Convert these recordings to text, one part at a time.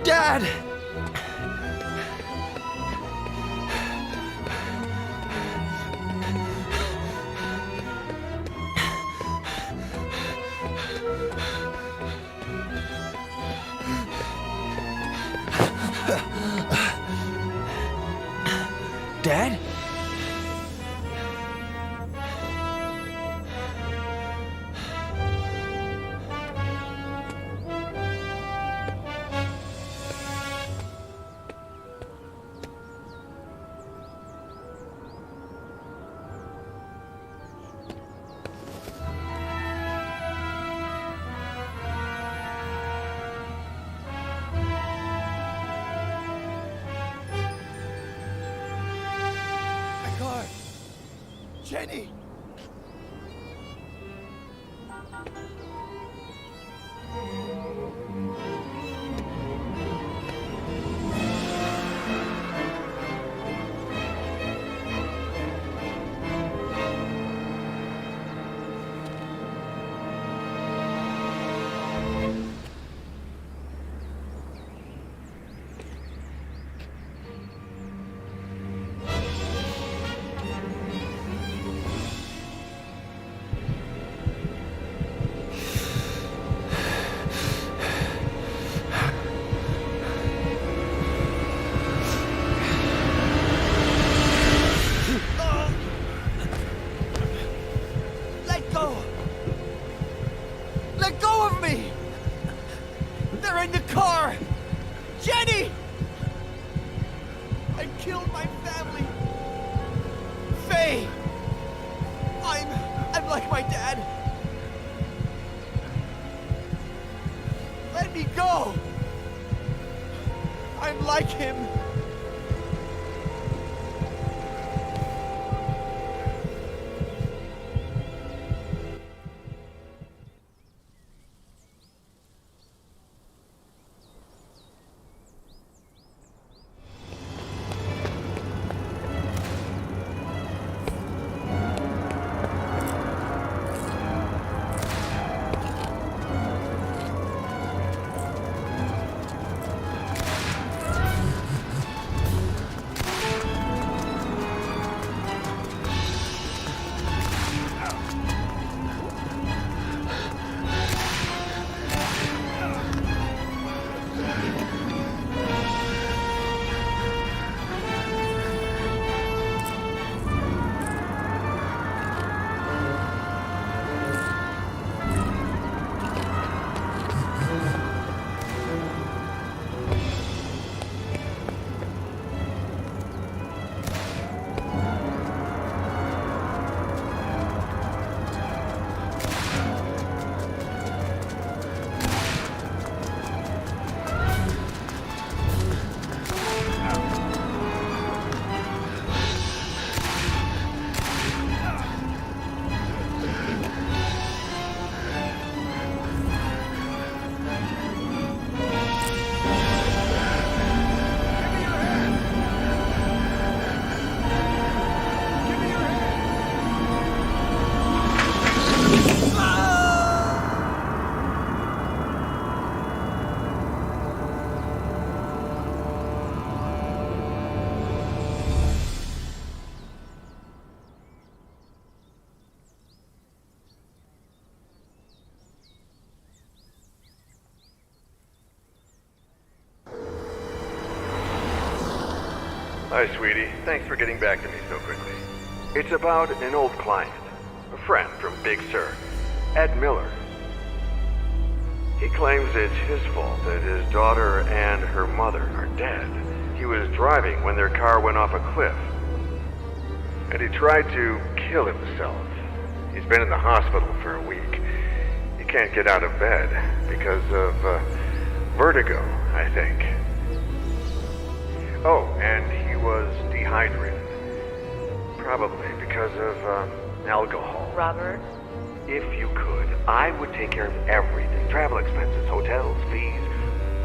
Dad! Dad? Jenny! Hi, sweetie. Thanks for getting back to me so quickly. It's about an old client, a friend from Big Sur, Ed Miller. He claims it's his fault that his daughter and her mother are dead. He was driving when their car went off a cliff, and he tried to kill himself. He's been in the hospital for a week. He can't get out of bed because of vertigo, I think. Oh, and he was dehydrated. Probably because of alcohol. Robert? If you could, I would take care of everything. Travel expenses, hotels, fees.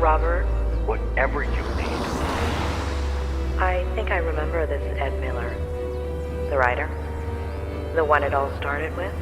Robert? Whatever you need. I think I remember this Ed Miller. The writer? The one it all started with?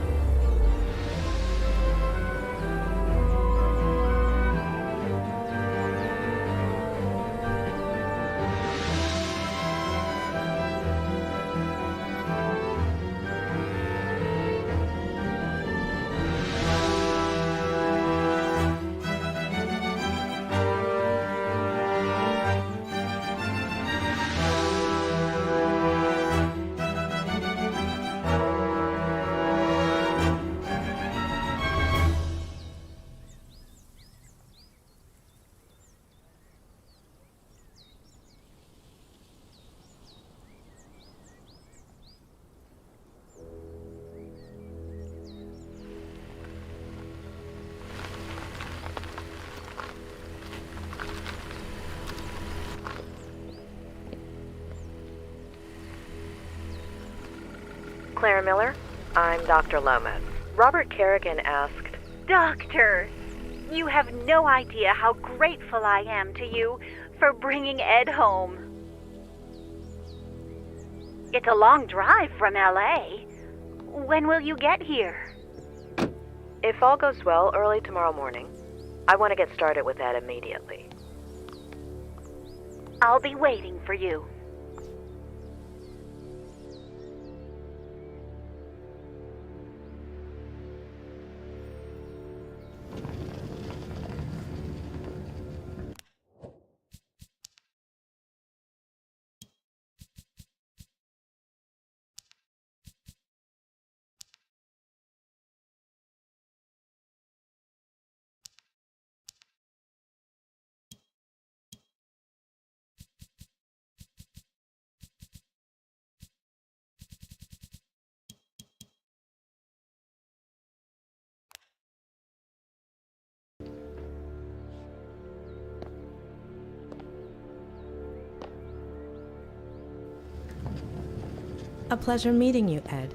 Claire Miller. I'm Dr. Lomas. Robert Kerrigan asked... Doctor, you have no idea how grateful I am to you for bringing Ed home. It's a long drive from L.A. When will you get here? If all goes well, early tomorrow morning. I want to get started with Ed immediately. I'll be waiting for you. A pleasure meeting you, Ed.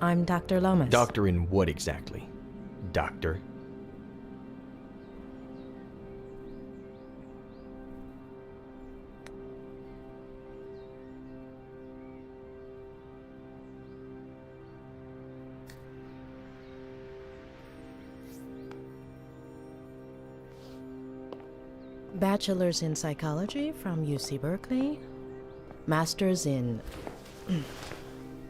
I'm Dr. Lomas. Doctor in what exactly? Doctor? Bachelor's in psychology from UC Berkeley. Master's in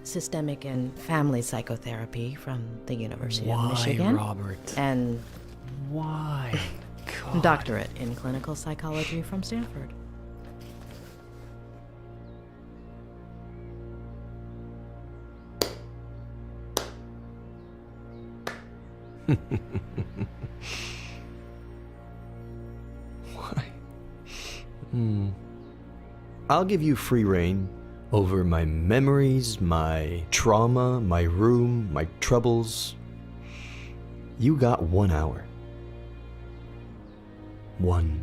systemic and family psychotherapy from the University of Michigan. Why, Robert? And Why? God. doctorate in clinical psychology from Stanford. Why? I'll give you free rein over my memories, my trauma, my room, my troubles. You got 1 hour. 1.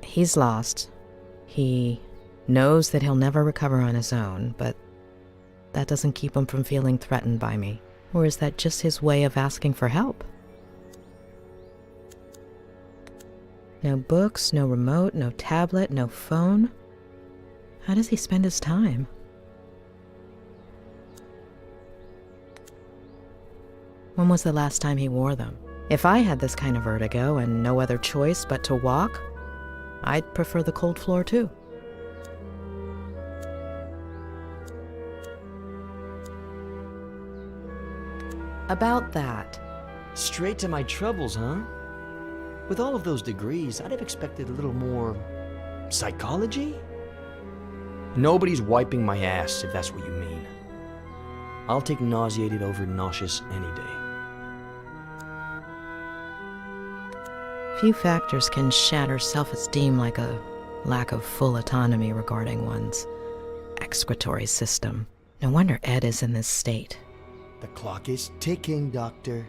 He's lost. He knows that he'll never recover on his own, but that doesn't keep him from feeling threatened by me. Or is that just his way of asking for help? No books, no remote, no tablet, no phone. How does he spend his time? When was the last time he wore them? If I had this kind of vertigo and no other choice but to walk, I'd prefer the cold floor too. About that. Straight to my troubles, huh? With all of those degrees, I'd have expected a little more psychology? Nobody's wiping my ass, if that's what you mean. I'll take nauseated over nauseous any day. Few factors can shatter self-esteem like a lack of full autonomy regarding one's excretory system. No wonder Ed is in this state. The clock is ticking, Doctor.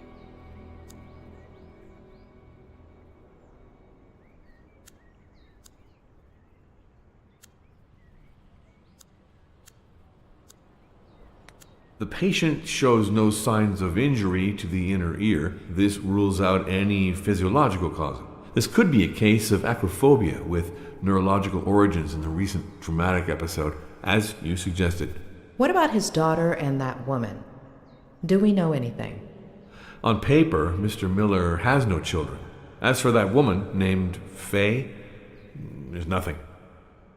The patient shows no signs of injury to the inner ear. This rules out any physiological cause. This could be a case of acrophobia with neurological origins in the recent traumatic episode, as you suggested. What about his daughter and that woman? Do we know anything? On paper, Mr. Miller has no children. As for that woman named Faye, there's nothing.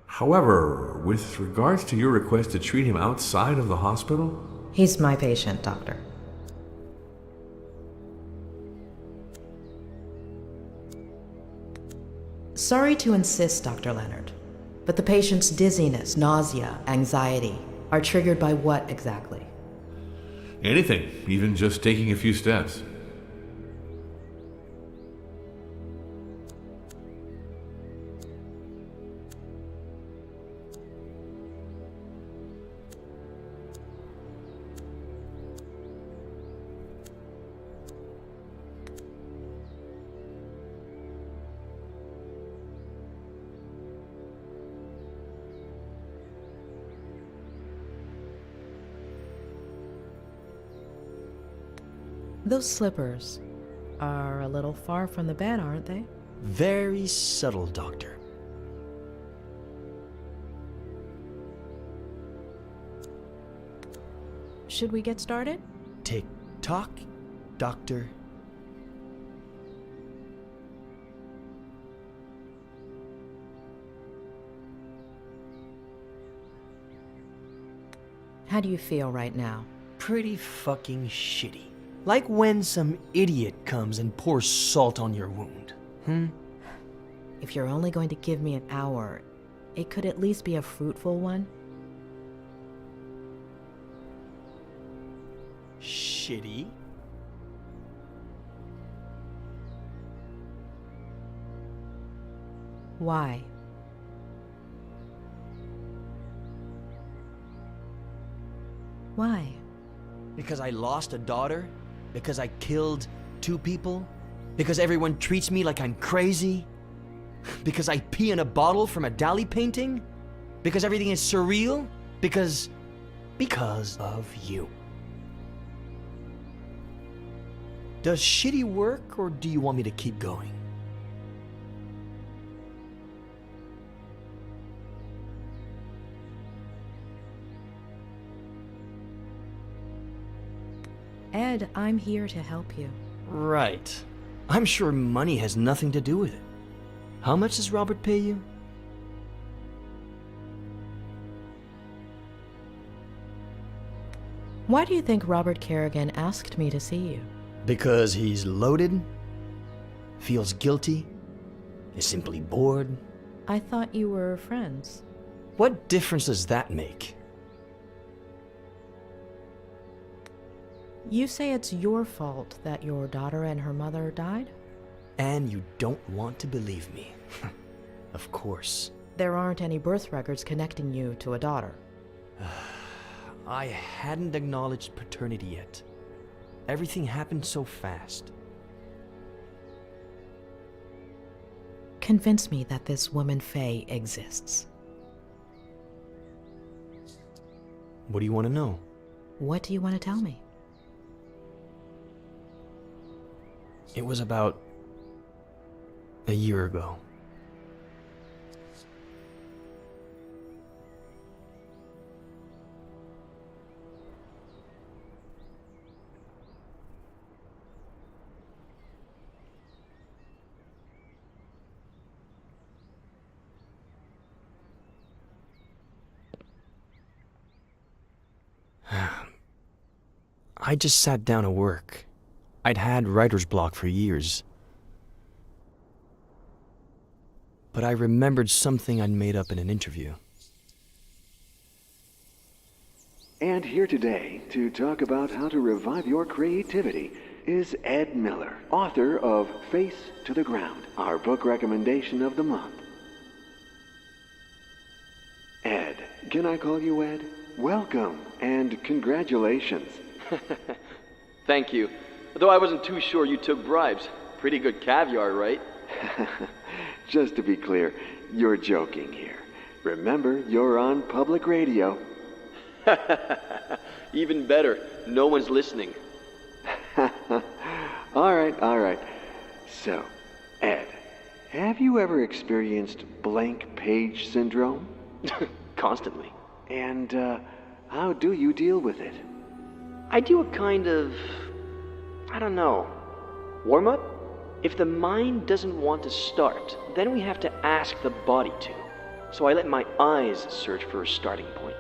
However, with regards to your request to treat him outside of the hospital... He's my patient, Doctor. Sorry to insist, Dr. Leonard, but the patient's dizziness, nausea, anxiety are triggered by what exactly? Anything, even just taking a few steps. Those slippers are a little far from the bed, aren't they? Very subtle, Doctor. Should we get started? Tick-tock, Doctor. How do you feel right now? Pretty fucking shitty. Like when some idiot comes and pours salt on your wound. If you're only going to give me an hour, it could at least be a fruitful one. Shitty? Why? Why? Because I lost a daughter? Because I killed 2 people? Because everyone treats me like I'm crazy? Because I pee in a bottle from a Dali painting? Because everything is surreal? Because of you. Does shitty work, or do you want me to keep going? Ed, I'm here to help you. Right. I'm sure money has nothing to do with it. How much does Robert pay you? Why do you think Robert Kerrigan asked me to see you? Because he's loaded? Feels guilty? Is simply bored? I thought you were friends. What difference does that make? You say it's your fault that your daughter and her mother died? And you don't want to believe me. Of course. There aren't any birth records connecting you to a daughter. I hadn't acknowledged paternity yet. Everything happened so fast. Convince me that this woman Faye exists. What do you want to know? What do you want to tell me? It was about a year ago. I just sat down to work. I'd had writer's block for years. But I remembered something I'd made up in an interview. And here today to talk about how to revive your creativity is Ed Miller, author of Face to the Ground, our book recommendation of the month. Ed, can I call you Ed? Welcome and congratulations. Thank you. Though I wasn't too sure you took bribes. Pretty good caviar, right? Just to be clear, you're joking here. Remember, you're on public radio. Even better, no one's listening. All right. So, Ed, have you ever experienced blank page syndrome? Constantly. And how do you deal with it? I do a kind of, I don't know, warm-up? If the mind doesn't want to start, then we have to ask the body to. So I let my eyes search for a starting point.